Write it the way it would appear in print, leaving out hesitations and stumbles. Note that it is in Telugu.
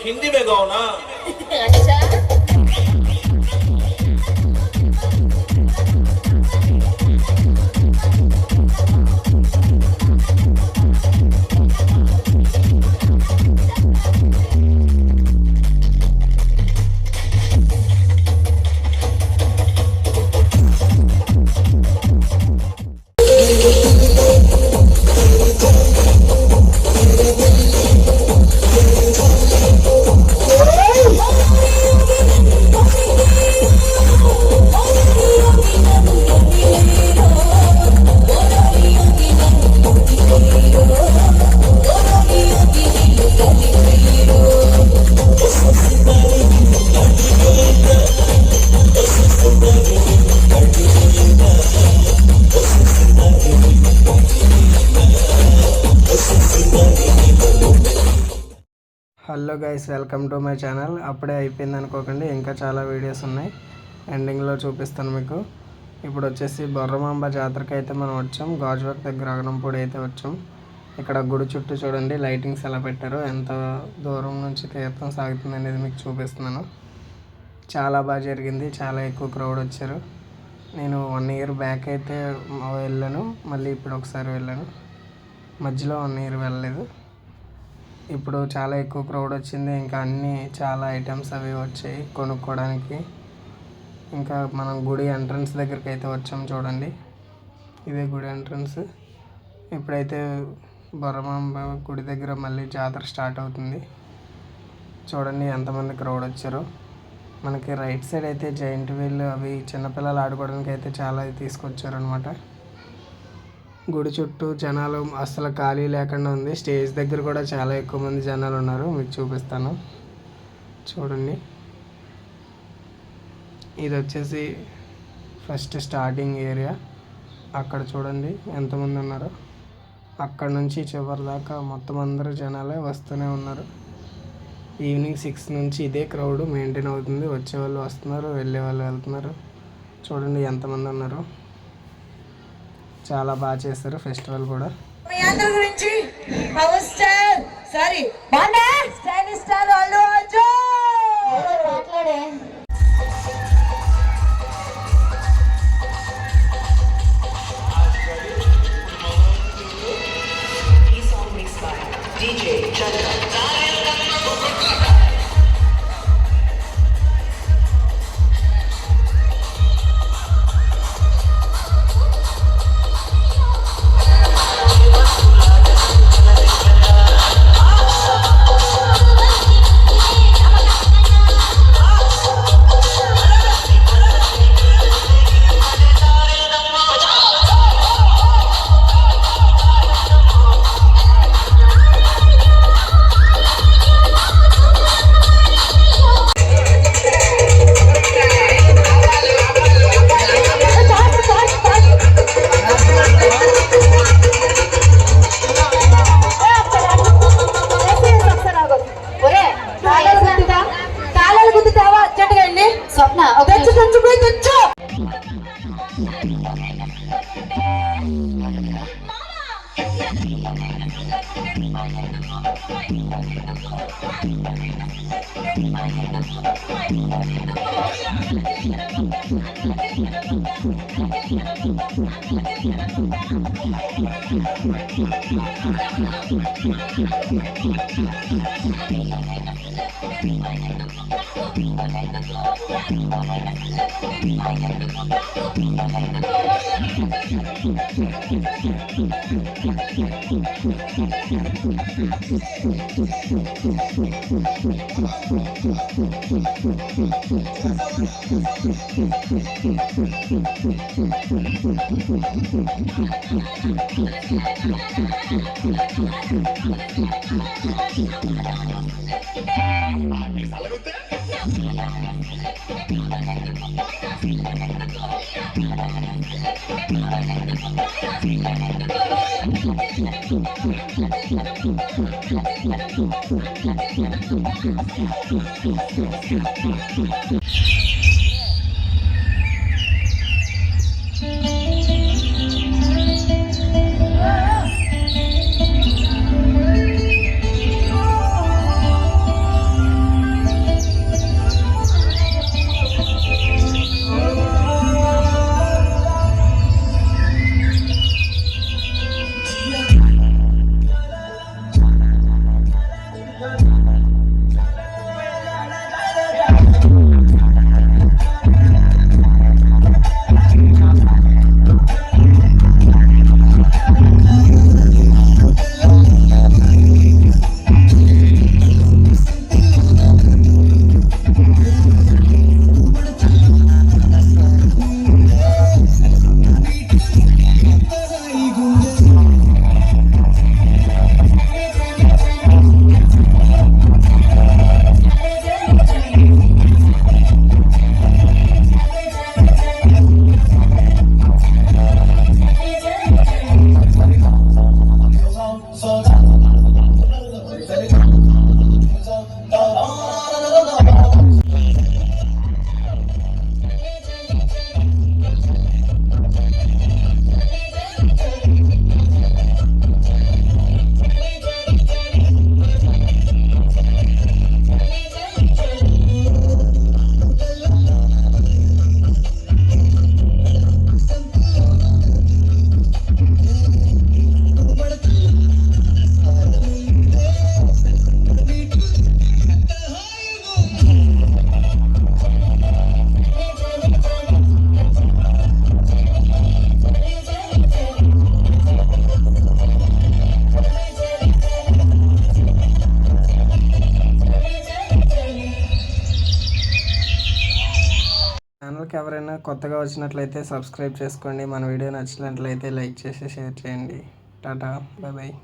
हिंदी में गाओ ना। अच्छा hello guys, welcome to my channel. అప్పుడే అయిపోయింది అనుకోకండి, ఇంకా చాలా వీడియోస్ ఉన్నాయి, ఎండింగ్లో చూపిస్తాను మీకు. ఇప్పుడు వచ్చేసి బొర్రమాంబ జాతరకి అయితే మనం వచ్చాం. గాజువాక దగ్గర అగనంపూడి అయితే వచ్చాం. ఇక్కడ గుడి చుట్టూ చూడండి లైటింగ్స్ ఎలా పెట్టారో, ఎంత దూరం నుంచి తీర్థం సాగుతుంది అనేది మీకు చూపిస్తున్నాను. చాలా బాగా జరిగింది, చాలా ఎక్కువ క్రౌడ్ వచ్చారు. నేను 1 ఇయర్ బ్యాక్ అయితే వెళ్ళాను, మళ్ళీ ఇప్పుడు ఒకసారి వెళ్ళాను, మధ్యలో 1 ఇయర్ వెళ్ళలేదు. ఇప్పుడు చాలా ఎక్కువ క్రౌడ్ వచ్చింది. ఇంకా అన్నీ చాలా ఐటమ్స్ అవి వచ్చాయి కొనుక్కోవడానికి. ఇంకా మనం గుడి ఎంట్రన్స్ దగ్గరికి అయితే వచ్చాం చూడండి, ఇదే గుడి ఎంట్రన్స్. ఇప్పుడైతే బొర్రమాంబ గుడి దగ్గర మళ్ళీ జాతర స్టార్ట్ అవుతుంది. చూడండి ఎంతమంది క్రౌడ్ వచ్చారో. మనకి రైట్ సైడ్ అయితే జైంట్ వీల్ అవి చిన్నపిల్లలు ఆడుకోవడానికి అయితే చాలా తీసుకొచ్చారనమాట. గుడి చుట్టూ జనాలు అసలు ఖాళీ లేకుండా ఉంది. స్టేజ్ దగ్గర కూడా చాలా ఎక్కువ మంది జనాలు ఉన్నారు, మీకు చూపిస్తాను చూడండి. ఇది వచ్చేసి ఫస్ట్ స్టార్టింగ్ ఏరియా. అక్కడ చూడండి ఎంతమంది ఉన్నారో. అక్కడ నుంచి చివరి దాకా మొత్తం అందరూ జనాలే వస్తూనే ఉన్నారు. ఈవినింగ్ 6 నుంచి ఇదే క్రౌడ్ మెయింటైన్ అవుతుంది. వచ్చేవాళ్ళు వస్తున్నారు, వెళ్ళే వాళ్ళు వెళ్తున్నారు. చూడండి ఎంతమంది ఉన్నారు. చాలా బాగా చేస్తారు ఫెస్టివల్ కూడా. మీ అందరి గురించి పవర్ స్టార్ సారీ బాండా స్టైలిష్ స్టార్ అల్లు అర్జున్ మాట్లాడే. ఈ song mix by DJ Chandra. Swapna తెచ్చు ఛానల్కి ఎవరైనా కొత్తగా వచ్చినట్లయితే సబ్స్క్రైబ్ చేసుకోండి. మన వీడియో నచ్చినట్లయితే లైక్ చేసి షేర్ చేయండి. టాటా, బాయ్ బాయ్.